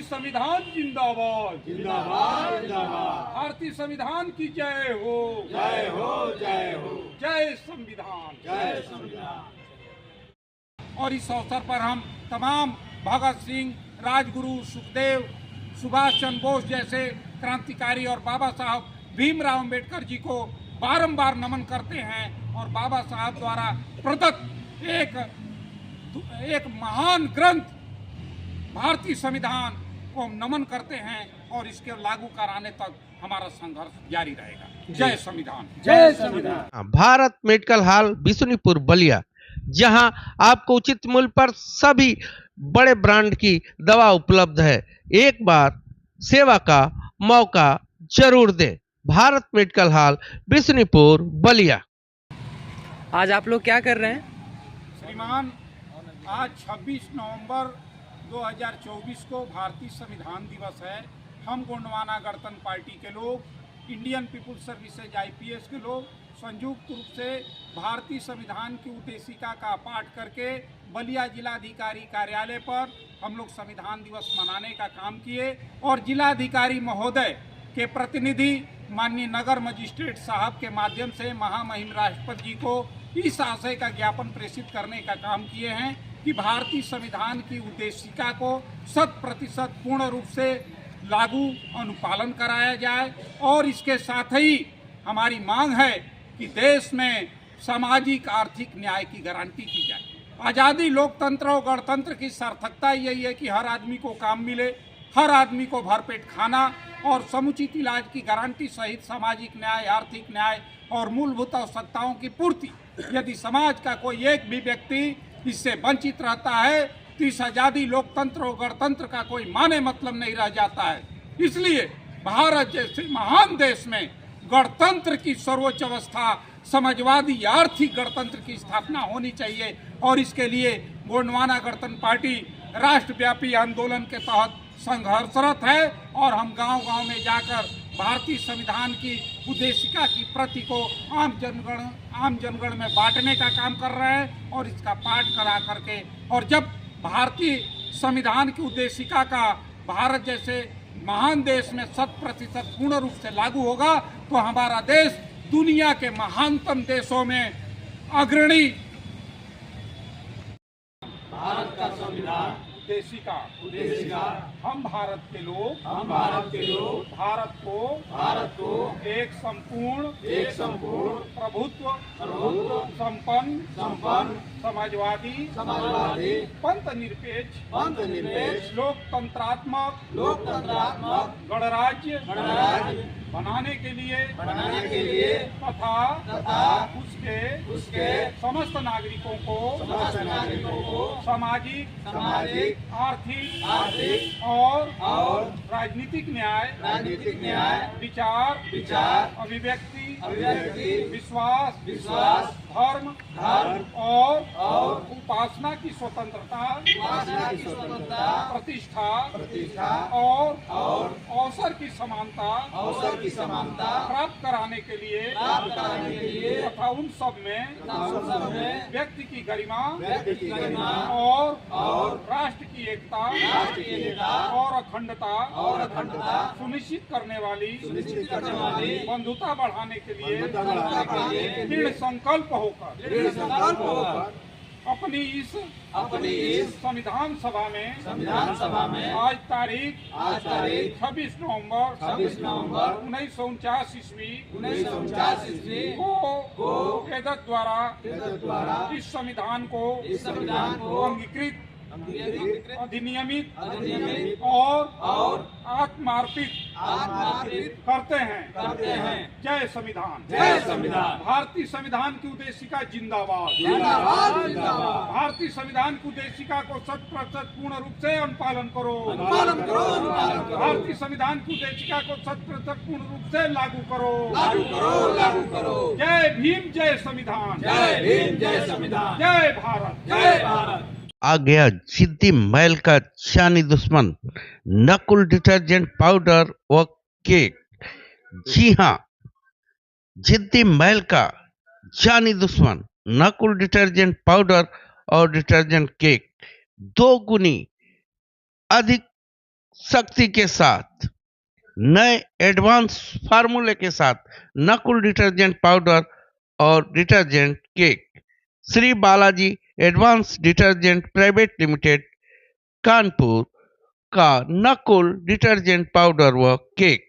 संविधान जिंदाबाद, जिंदाबाद जिंदाबाद। भारतीय संविधान की जय हो, जय हो जय हो। जय संविधान, जय संविधान। और इस अवसर पर हम तमाम भगत सिंह, राजगुरु, सुखदेव, सुभाष चंद्र बोस जैसे क्रांतिकारी और बाबा साहब भीमराव अंबेडकर जी को बारंबार नमन करते हैं और बाबा साहब द्वारा प्रदत्त एक महान ग्रंथ भारतीय संविधान को हम नमन करते हैं और इसके लागू कराने तक हमारा संघर्ष जारी रहेगा। जय संविधान, जय संविधान। भारत मेडिकल हॉल बिशुनीपुर बलिया, जहां आपको उचित मूल्य पर सभी बड़े ब्रांड की दवा उपलब्ध है। एक बार सेवा का मौका जरूर दें। Bharat medical hall Bishunipur Ballia. आज आप लोग क्या कर रहे हैं? श्रीमान, आज 26 नवंबर 2024 को भारतीय संविधान दिवस है। हम गोंडवाना गणतंत्र पार्टी के लोग, इंडियन पीपुल्स सर्विसेज IPS के लोग संयुक्त रूप से भारतीय संविधान की उद्देशिका का पाठ करके बलिया जिलाधिकारी कार्यालय पर हम लोग संविधान दिवस मनाने का काम किए और जिलाधिकारी महोदय के प्रतिनिधि माननीय नगर मजिस्ट्रेट साहब के माध्यम से महामहिम राष्ट्रपति जी को इस आशय का ज्ञापन प्रेषित करने का काम किए हैं कि भारतीय संविधान की उद्देशिका को 100% पूर्ण रूप से लागू अनुपालन कराया जाए और इसके साथ ही हमारी मांग है कि देश में सामाजिक आर्थिक न्याय की गारंटी की जाए। आज़ादी, लोकतंत्र और गणतंत्र की सार्थकता यही है कि हर आदमी को काम मिले, हर आदमी को भरपेट खाना और समुचित इलाज की गारंटी सहित सामाजिक न्याय, आर्थिक न्याय और मूलभूत आवश्यकताओं की पूर्ति। यदि समाज का कोई एक भी व्यक्ति इससे वंचित रहता है तो इस आज़ादी, लोकतंत्र और गणतंत्र का कोई माने मतलब नहीं रह जाता है। इसलिए भारत जैसे महान देश में गणतंत्र की सर्वोच्च अवस्था समाजवादी आर्थिक गणतंत्र की स्थापना होनी चाहिए और इसके लिए गोंडवाना गणतंत्र पार्टी राष्ट्रव्यापी आंदोलन के तहत संघर्षरत है और हम गांव-गांव में जाकर भारतीय संविधान की उद्देशिका की प्रति को आम जनगण में बांटने का काम कर रहे हैं और इसका पाठ करा करके, और जब भारतीय संविधान की उद्देशिका का भारत जैसे महान देश में 100% पूर्ण रूप से लागू होगा तो हमारा देश दुनिया के महानतम देशों में अग्रणी। भारत का संविधान उद्देशिका हम भारत के लोग भारत को एक संपूर्ण प्रभुत्व संपन्न समाजवादी पंथ निरपेक्ष लोकतंत्रात्मक गणराज्य बनाने के लिए तथा उसके समस्त नागरिकों को सामाजिक आर्थिक और राजनीतिक न्याय विचार अभिव्यक्ति विश्वास धर्म और उपासना की स्वतंत्रता प्रतिष्ठा और अवसर की समानता प्राप्त कराने के लिए तथा उन सब में व्यक्ति की गरिमा और राष्ट्र की एकता और अखंडता सुनिश्चित करने वाली बंधुता बढ़ाने के लिए दृढ़ संकल्प होकर अपनी इस संविधान सभा में आज तारीख 26 नवंबर 1949 ईस्वी को एदत द्वारा इस संविधान को अंगीकृत अधिनियमित और आत्मार्पित करते हैं। जय संविधान। भारतीय संविधान की उद्देशिका जिंदाबाद। भारतीय संविधान की उद्देशिका को 100% पूर्ण रूप से अनुपालन करो। भारतीय संविधान की उद्देशिका को 100% पूर्ण रूप से लागू करो। जय भीम, जय संविधान। जय भारत। आ गया जिद्दी मैल का जानी दुश्मन, नकुल डिटर्जेंट पाउडर व केक। जी हाँ, जिद्दी मैल का जानी दुश्मन नकुल डिटर्जेंट पाउडर और डिटर्जेंट केक 2 गुनी अधिक शक्ति के साथ, नए एडवांस फार्मूले के साथ नकुल डिटर्जेंट पाउडर और detergent cake. Shri Balaji advance detergent private limited Kanpur का नकुल डिटर्जेंट पाउडर व केक।